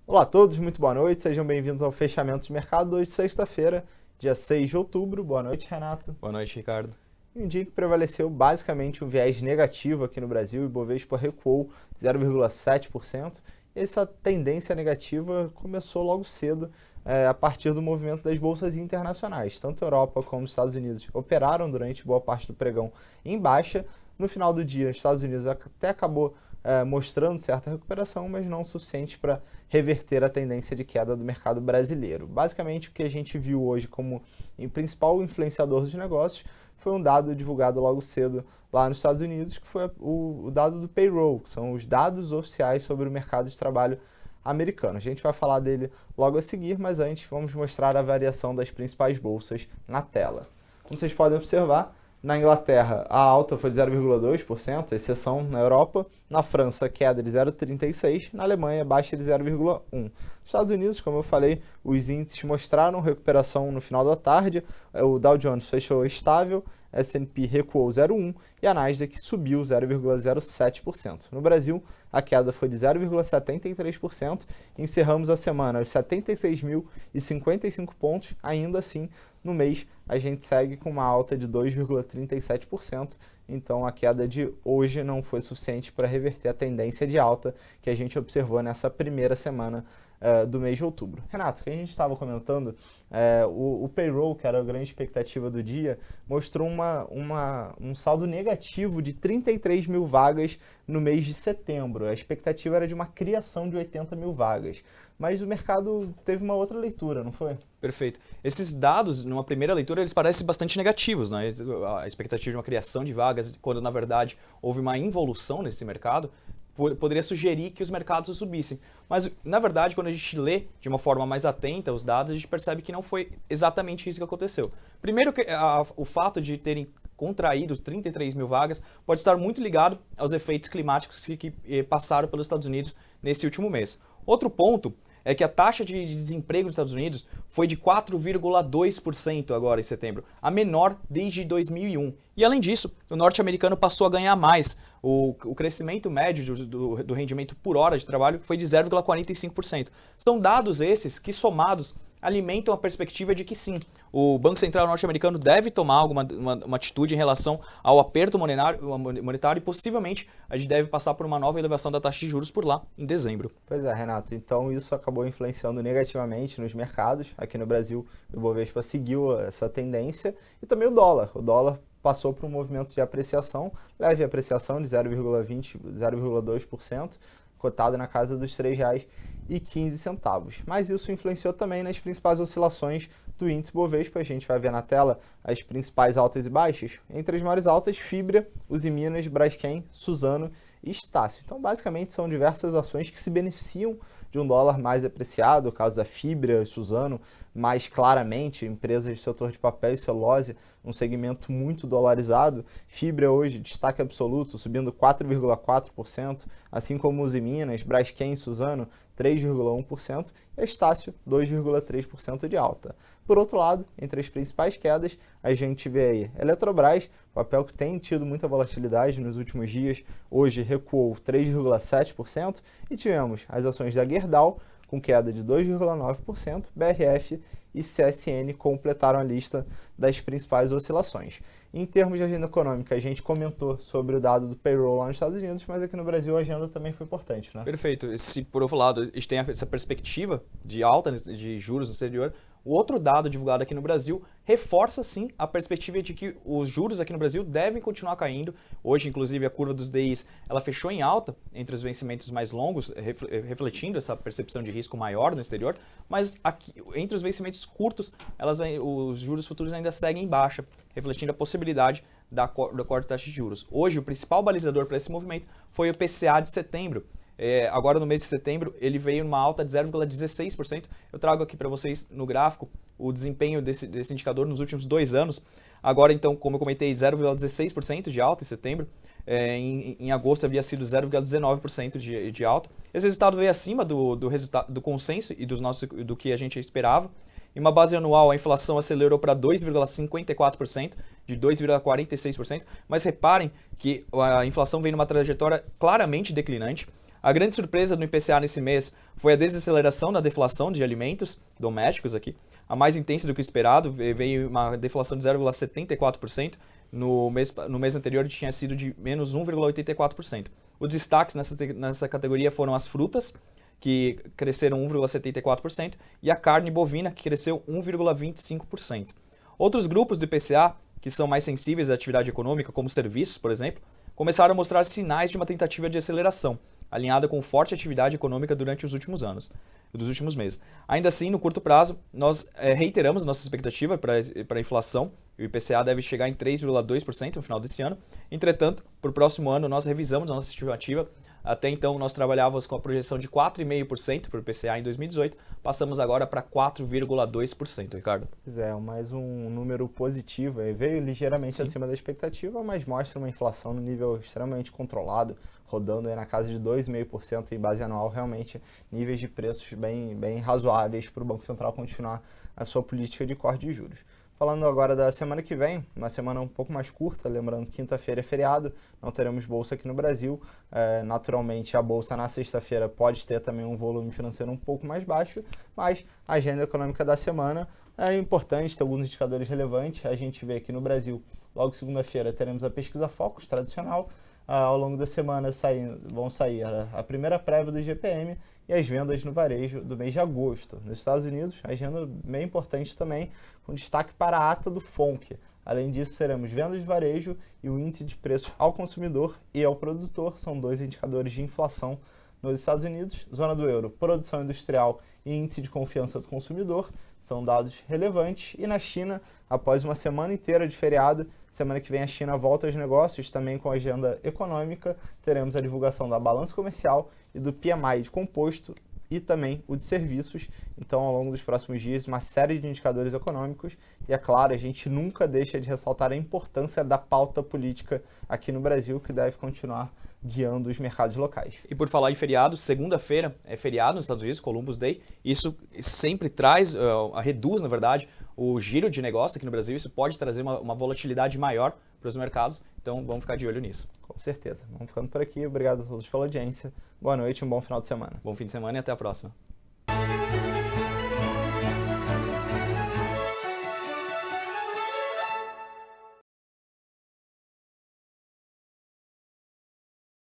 Olá a todos, muito boa noite, sejam bem-vindos ao Fechamento de Mercado, hoje sexta-feira, dia 6 de outubro. Boa noite, Renato. Boa noite, Ricardo. Um dia que prevaleceu basicamente um viés negativo aqui no Brasil, o Ibovespa recuou 0,7%. Essa tendência negativa começou logo cedo, a partir do movimento das bolsas internacionais. Tanto a Europa como os Estados Unidos operaram durante boa parte do pregão em baixa. No final do dia, os Estados Unidos até acabou mostrando certa recuperação, mas não o suficiente para reverter a tendência de queda do mercado brasileiro. Basicamente, o que a gente viu hoje como principal influenciador dos negócios foi um dado divulgado logo cedo lá nos Estados Unidos, que foi o dado do payroll, que são os dados oficiais sobre o mercado de trabalho americano. A gente vai falar dele logo a seguir, mas antes vamos mostrar a variação das principais bolsas na tela. Como vocês podem observar, na Inglaterra, a alta foi de 0,2%, exceção na Europa. Na França, queda de 0,36%. Na Alemanha, baixa de 0,1%. Nos Estados Unidos, como eu falei, os índices mostraram recuperação no final da tarde. O Dow Jones fechou estável, S&P recuou 0,1% e a Nasdaq subiu 0,07%. No Brasil, a queda foi de 0,73%. Encerramos a semana aos 76.055 pontos. Ainda assim, no mês, a gente segue com uma alta de 2,37%. Então, a queda de hoje não foi suficiente para reverter a tendência de alta que a gente observou nessa primeira semana do mês de outubro. Renato, o que a gente estava comentando, o payroll, que era a grande expectativa do dia, mostrou um saldo negativo de 33 mil vagas no mês de setembro. A expectativa era de uma criação de 80 mil vagas. Mas o mercado teve uma outra leitura, não foi? Perfeito. Esses dados, numa primeira leitura, eles parecem bastante negativos, né? A expectativa de uma criação de vagas, quando na verdade houve uma involução nesse mercado, poderia sugerir que os mercados subissem. Mas, na verdade, quando a gente lê de uma forma mais atenta os dados, a gente percebe que não foi exatamente isso que aconteceu. Primeiro, o fato de terem contraído 33 mil vagas pode estar muito ligado aos efeitos climáticos que passaram pelos Estados Unidos nesse último mês. Outro ponto é que a taxa de desemprego dos Estados Unidos foi de 4,2% agora em setembro, a menor desde 2001. E além disso, o norte-americano passou a ganhar mais. O crescimento médio do rendimento por hora de trabalho foi de 0,45%. São dados esses que, somados, alimentam a perspectiva de que sim, o Banco Central norte-americano deve tomar uma atitude em relação ao aperto monetário e possivelmente a gente deve passar por uma nova elevação da taxa de juros por lá em dezembro. Pois é, Renato. Então isso acabou influenciando negativamente nos mercados. Aqui no Brasil, o Ibovespa seguiu essa tendência e também o dólar. O dólar passou por um movimento de apreciação, leve apreciação de 0,2%, cotado na casa dos R$ 3,15. Mas isso influenciou também nas principais oscilações do índice Bovespa. A gente vai ver na tela as principais altas e baixas. Entre as maiores altas, Fibra, Usiminas, Braskem, Suzano e Estácio. Então, basicamente, são diversas ações que se beneficiam de um dólar mais apreciado. O caso da Fibra, Suzano, mais claramente, empresas do setor de papel e celulose, um segmento muito dolarizado. Fibra hoje, destaque absoluto, subindo 4,4%, assim como Usiminas, Braskem e Suzano, 3,1%, e a Estácio, 2,3% de alta. Por outro lado, entre as principais quedas, a gente vê aí Eletrobras, papel que tem tido muita volatilidade nos últimos dias, hoje recuou 3,7%, e tivemos as ações da Gerdau, com queda de 2,9%, BRF e CSN completaram a lista das principais oscilações. Em termos de agenda econômica, a gente comentou sobre o dado do payroll lá nos Estados Unidos, mas aqui no Brasil a agenda também foi importante, né? Perfeito. Por outro lado, a gente tem essa perspectiva de alta de juros no exterior. O outro dado divulgado aqui no Brasil reforça, sim, a perspectiva de que os juros aqui no Brasil devem continuar caindo. Hoje, inclusive, a curva dos DIs ela fechou em alta entre os vencimentos mais longos, refletindo essa percepção de risco maior no exterior, mas aqui, entre os vencimentos curtos, os juros futuros ainda seguem em baixa, refletindo a possibilidade da corte da taxa de juros. Hoje, o principal balizador para esse movimento foi o PCA de setembro. Agora no mês de setembro ele veio numa alta de 0,16%. Eu trago aqui para vocês no gráfico o desempenho desse indicador nos últimos 2 anos. Agora então, como eu comentei, 0,16% de alta em setembro. Em agosto havia sido 0,19% de alta. Esse resultado veio acima do consenso e do que a gente esperava. Em uma base anual, a inflação acelerou para 2,54%, de 2,46%, mas reparem que a inflação vem numa trajetória claramente declinante. A grande surpresa no IPCA nesse mês foi a desaceleração da deflação de alimentos domésticos aqui, a mais intensa do que o esperado, veio uma deflação de 0,74%, no mês anterior tinha sido de menos 1,84%. Os destaques nessa categoria foram as frutas, que cresceram 1,74%, e a carne bovina, que cresceu 1,25%. Outros grupos do IPCA, que são mais sensíveis à atividade econômica, como serviços, por exemplo, começaram a mostrar sinais de uma tentativa de aceleração, alinhada com forte atividade econômica durante os últimos meses. Ainda assim, no curto prazo, nós reiteramos nossa expectativa para a inflação. O IPCA deve chegar em 3,2% no final desse ano. Entretanto, para o próximo ano, nós revisamos a nossa estimativa. Até então, nós trabalhávamos com a projeção de 4,5% para o IPCA em 2018, passamos agora para 4,2%, Ricardo. Pois é, mais um número positivo, veio ligeiramente acima da expectativa, mas mostra uma inflação no nível extremamente controlado, rodando aí na casa de 2,5% em base anual, realmente níveis de preços bem razoáveis para o Banco Central continuar a sua política de corte de juros. Falando agora da semana que vem, uma semana um pouco mais curta, lembrando que quinta-feira é feriado, não teremos bolsa aqui no Brasil. Naturalmente, a bolsa na sexta-feira pode ter também um volume financeiro um pouco mais baixo, mas a agenda econômica da semana é importante, tem alguns indicadores relevantes. A gente vê aqui no Brasil, logo segunda-feira, teremos a pesquisa Focus tradicional. Ao longo da semana vão sair a primeira prévia do IGPM e as vendas no varejo do mês de agosto. Nos Estados Unidos, a agenda bem importante também, com destaque para a ata do FONC. Além disso, teremos vendas de varejo e o índice de preços ao consumidor e ao produtor, são dois indicadores de inflação nos Estados Unidos. Zona do euro, produção industrial e índice de confiança do consumidor, são dados relevantes. E na China, após uma semana inteira de feriado, semana que vem a China volta aos negócios, também com agenda econômica, teremos a divulgação da balança comercial e do PMI de composto e também o de serviços. Então, ao longo dos próximos dias, uma série de indicadores econômicos. E, é claro, a gente nunca deixa de ressaltar a importância da pauta política aqui no Brasil, que deve continuar guiando os mercados locais. E por falar em feriado, segunda-feira é feriado nos Estados Unidos, Columbus Day. Isso sempre traz, reduz, na verdade, o giro de negócio aqui no Brasil. Isso pode trazer uma volatilidade maior para os mercados. Então, vamos ficar de olho nisso. Com certeza. Vamos ficando por aqui. Obrigado a todos pela audiência. Boa noite e um bom final de semana. Bom fim de semana e até a próxima.